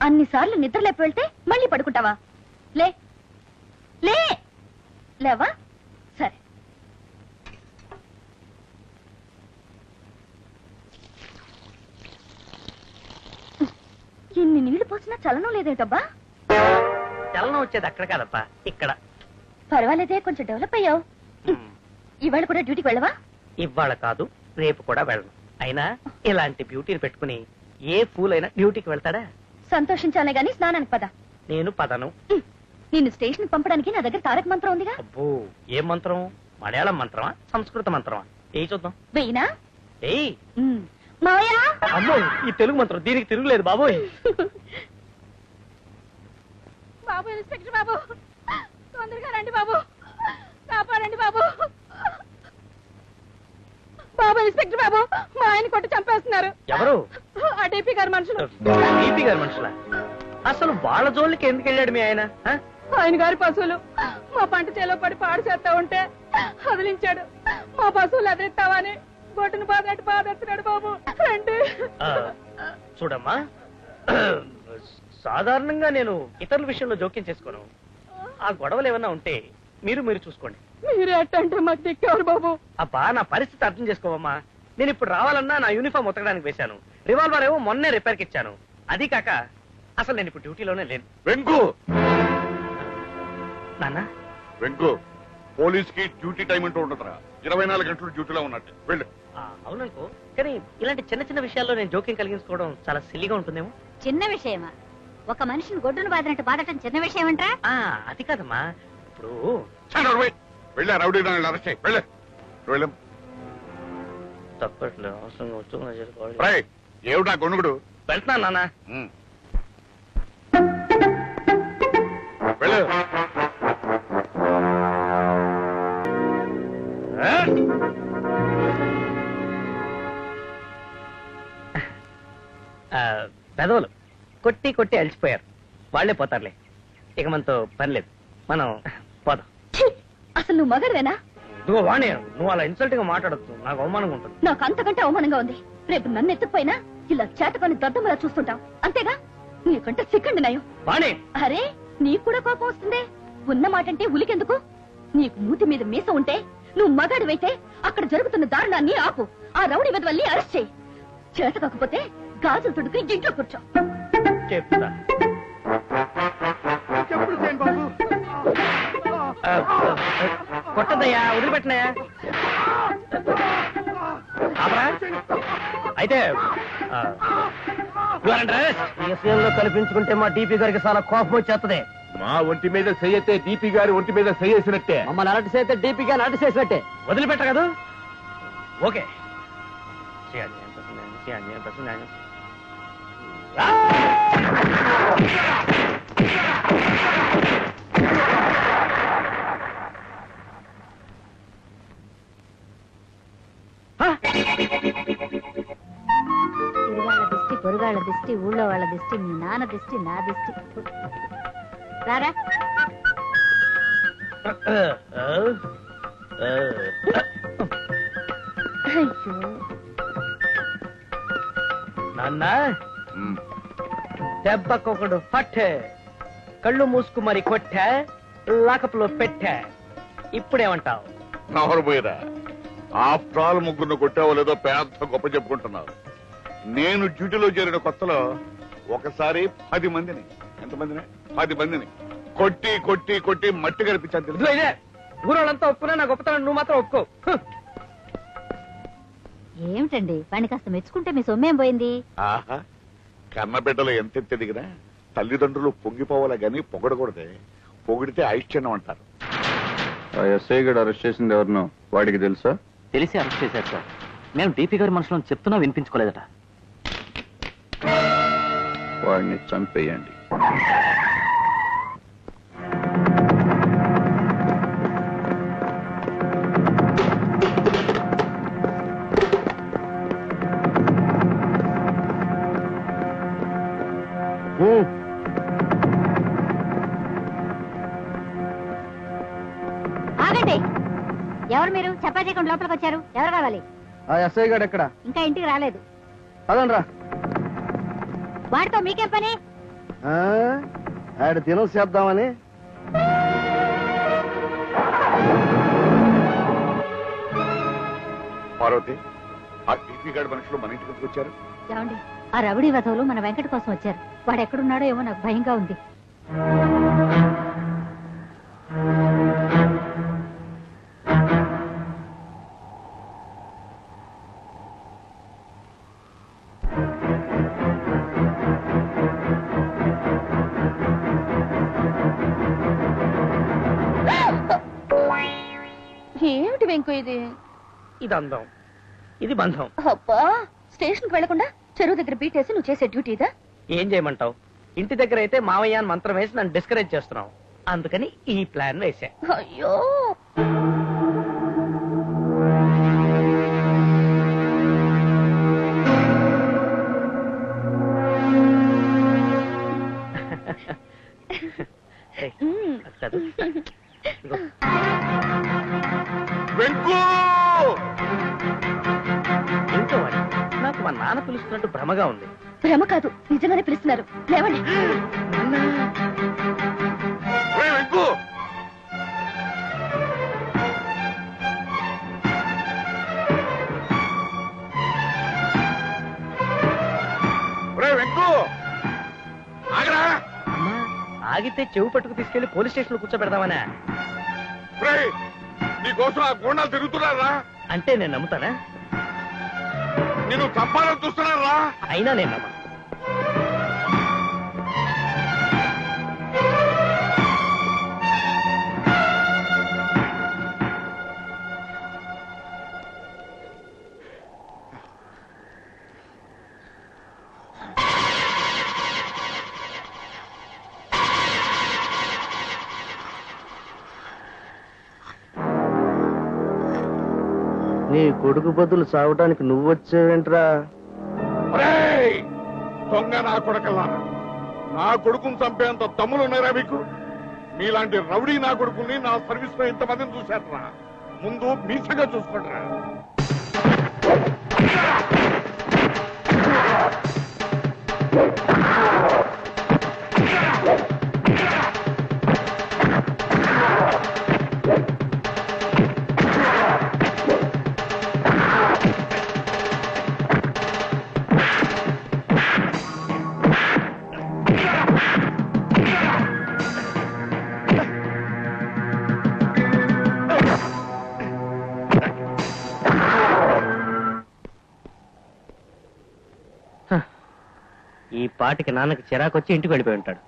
అన్నిసార్లు నిద్ర లేపి వెళ్తే మళ్ళీ పడుకుంటావా? లే లే లేవా? సరే. ఇన్ని నీళ్లు పోసినా చలనం లేదేటబ్బా? చలనం వచ్చేది అక్కడ కాదప్పా, ఇక్కడ. పర్వాలేదే, కొంచెం డెవలప్ అయ్యావు. ఇవాళ కూడా డ్యూటీకి వెళ్ళవా? ఇవాళ కాదు, రేపు కూడా వెళ్ళను. అయినా ఇలాంటి బ్యూటీని పెట్టుకుని ఏ ఫూల్ అయినా డ్యూటీకి వెళ్తాడా? సంతోషించాలే గాని స్నానానికి పద. నేను పదను. నిన్ను స్టేషన్ పంపడానికి నా దగ్గర తారక మంత్రం ఉందిగా. అబ్బో, ఏం మంత్రం? మలయాళం మంత్రమా, సంస్కృత మంత్రమా? ఏ చూద్దాం. వెయ్యినా? ఏయ్ మావయ్య. అమ్మో, ఈ తెలుగు మంత్రం దీనికి తిరుగులేదు బాబోయ్. బాబు, ఇన్స్పెక్టర్ బాబు, తొందరగా రండి బాబు, కాపాడండి బాబు. బాబు, ఇన్స్పెక్టర్ బాబు, మా ఆయన కొట్టి చంపేస్తున్నారు. ఎవరు? ఆ డీపీ గారి మనుషులు. డీపీ గారి మనుషులా? అసలు వాళ్ళ జోలికి ఎందుకు వెళ్ళాడు మీ ఆయన? ఆయన గారి పశువులు మా పంట చేలో పడి పాడు చేస్తా ఉంటే వదిలించాడు. మా పశువులు ఎదిరిస్తావని గొడ్డును బాధెత్తున్నాడు బాబు. రండి. చూడమ్మా, సాధారణంగా నేను ఇతరుల విషయంలో జోక్యం చేసుకోను. ఆ గొడవలు ఏమన్నా ఉంటే మీరు చూసుకోండి. మీరు ఎట్టంటే మాకు దిక్కేవారు బాబు. అబ్బా, నా పరిస్థితి అర్థం చేసుకోవమ్మా. నేను ఇప్పుడు రావాలన్నా నా యూనిఫామ్ ఉతకడానికి వేశాను. రివాల్వర్ ఏమో మొన్నే రిపేర్కి ఇచ్చాను. అది కాక అసలు నేను ఇప్పుడు డ్యూటీలోనే లేను. వెంకు, నాన్న. వెంకు, పోలీస్ కి డ్యూటీ టైం అంటూ ఉండదురా. 24 గంటలు డ్యూటీలో ఉన్నట్టు వెళ్ళు. అవుననుకో, కానీ ఇలాంటి చిన్న చిన్న విషయాల్లో నేను జోక్యం కలిగించుకోవడం చాలా సిల్లిగా ఉంటుందేమో. చిన్న విషయమా? ఒక మనిషిని గొడ్డును బాధినట్టు బాధటం చిన్న విషయం అంటా? అది కాదమ్మా, ఇప్పుడు వెళ్ళా రౌడీ అరెస్ట్ అయ్యి వెళ్ళే వెళ్ళం. తప్పట్లేదు, అవసరంగా వచ్చి ఏమిటా గొనుగుడు? వెళ్తున్నాను నాన్న. వెళ్ళు. పెదవులు కొట్టి కొట్టి అలసిపోయారు, వాళ్లే పోతారులే. ఇక మనతో పని లేదు, మనం పోదాం. అసలు నువ్వు మగడవేనా? నువ్వు వాణి, నువ్వు అలా ఇన్సల్ట్ గా మాట్లాడద్దు, నాకు అవమానంగా ఉంటుంది. నాకు అంతకంటే అవమానంగా ఉంది. రేపు నన్ను ఎత్తుకుపోయినా ఇలా చేతకొని దద్దమలా చూస్తుంటావు, అంతేగా? నీకంటే సిక్కండి నయం. వాణి, అరే, నీకు కూడా కోపం వస్తుందే. ఉన్న మాటంటే ఉలికెందుకు? నీకు మూతి మీద మీస ఉంటే, నువ్వు మగాడివైతే అక్కడ జరుగుతున్న దారుణాన్ని ఆపు. ఆ రౌడీ వెధవల్ని అరెస్ట్ చేయి. చేత కాకపోతే గాజులు తుడుకుని ఇంట్లో కూర్చో. చెప్తా. కొట్టద్దయ్యా, వదిలిపెట్టినాయా? అయితే విషయంలో కల్పించుకుంటే మా డీపీ గారికి చాలా కోపం వచ్చేస్తుంది. మా ఒంటి మీద చెయ్యితే డీపీ గారి ఒంటి మీద చెయ్యేసినట్టే. మమ్మల్ని అలర్ట్ చేస్తే డీపీ గారిని అలర్ట్ చేసినట్టే. వదిలిపెట్ట కదా? ఓకే. తిరుగాళ్ళ దిష్టి, పొరుగాళ్ళ దిష్టి, ఊళ్ళో వాళ్ళ దిష్టి, మీ నాన్న దిష్టి, నా దిష్టి. రారా. నాన్న, దెబ్బకొకడు పట్టే, కళ్ళు మూసుకు మరి కొట్టా, లాకప్లో పెట్టా. ఇప్పుడేమంటావు? నవరు పోయిరా. ఆఫ్టర్ ఆల్ ముగ్గురు కొట్టావో లేదో పెద్ద గొప్ప చెప్పుకుంటున్నారు. నేను డ్యూటీలో చేరిన కొత్తలో ఒకసారి 10 మందిని, ఎంతమందిని? 10 మందిని కొట్టి కొట్టి కొట్టి మట్టి కనిపించాను తెలుసు. ఇదే ఊరోళ్ళంతా ఒప్పుకున్నా నా గొప్పతనం నువ్వు మాత్రం ఒప్పుకో. ఏమిటండి, వాడిని కాస్త మెచ్చుకుంటే మీ సొమ్మేం పోయింది? ఆహా, కన్నబిడ్డలు ఎంత ఎదిగినా తల్లిదండ్రులు పొంగిపోవాలా గాని పొగడకూడదే. పొగిడితే ఐశ్చర్యం అంటారు. ఎస్ఐ గడు అరెస్ట్ చేసింది ఎవరినో వాడికి తెలుసా? తెలిసి అరెస్ట్ చేశారు సార్. మేము డీపీ గారి మనుషులను చెప్తున్నా వినిపించుకోలేదట. వాడిని చంపేయండి. ఆగండి. ఎవరు మీరు? చపాతీ చేయకుండా లోపలికి వచ్చారు. ఎవరు కావాలి? ఎస్ఐ గారు ఎక్కడ? ఇంకా ఇంటికి రాలేదు. అదనరా. వాడితో మీకేం పని? ఆడ దినం చేద్దామని. పార్వతి, ఆ టీపీ గాడి మనుషులు మన ఇంటికి ఎందుకు వచ్చారు? ఏమండి, ఆ రవిడి వధవులు మన వెంకట కోసం వచ్చారు. వాడు ఎక్కడున్నాడో ఏమో నాకు భయంగా ఉంది. ఏమిటి వెంకు ఇది? ఇది అందం, ఇది బంధం. అబ్బా, స్టేషన్ కి వెళ్లకుండా చెరువు దగ్గర బీటేసి నువ్వు చేసే డ్యూటీ ఇదా? ఏం చేయమంటావు? ఇంటి దగ్గర అయితే మావయ్య అని మంత్రం వేసి నన్ను డిస్కరేజ్ చేస్తున్నావు. అందుకని ఈ ప్లాన్ వేసా. అయ్యో, ఏయ్, అది కాదు. ఇదిగో. వెంకు! ఏంటో వాడు, నాకు మా నాన్న పిలుస్తున్నట్టు భ్రమగా ఉంది. భ్రమ కాదు, నిజంగానే పిలుస్తున్నారు. లేవండి. ఒరేయ్ వెంకు! ఒరేయ్ వెంకు! ఆగరా! అమ్మా, ఆగితే చెవు పట్టుకు తీసుకెళ్లి పోలీస్ స్టేషన్ లో కూర్చోబెడదామనే. ఒరేయ్, నీకోసం ఆ గోండాలు తిరుగుతున్నారా? అంటే నేను నమ్ముతానా? నేను చంపాలని చూస్తున్నారా? అయినా నేను నమ్మను. నీ కొడుకు బదులు చావటానికి నువ్వు వచ్చావేంట్రా? ఒరేయ్, దొంగ నా కొడుకల్లారా! నా కొడుకుని చంపేంత తమ్ములు ఉన్నారా మీకు? మీలాంటి రౌడీ నా కొడుకుని నా సర్వీస్ లో ఇంతమందిని చూశారా? ముందు మీసగా చూసుకోండిరా. ఈ పాటికి నాన్నకి చిరాకొచ్చి ఇంటికి వెళ్ళిపోయి ఉంటాడు.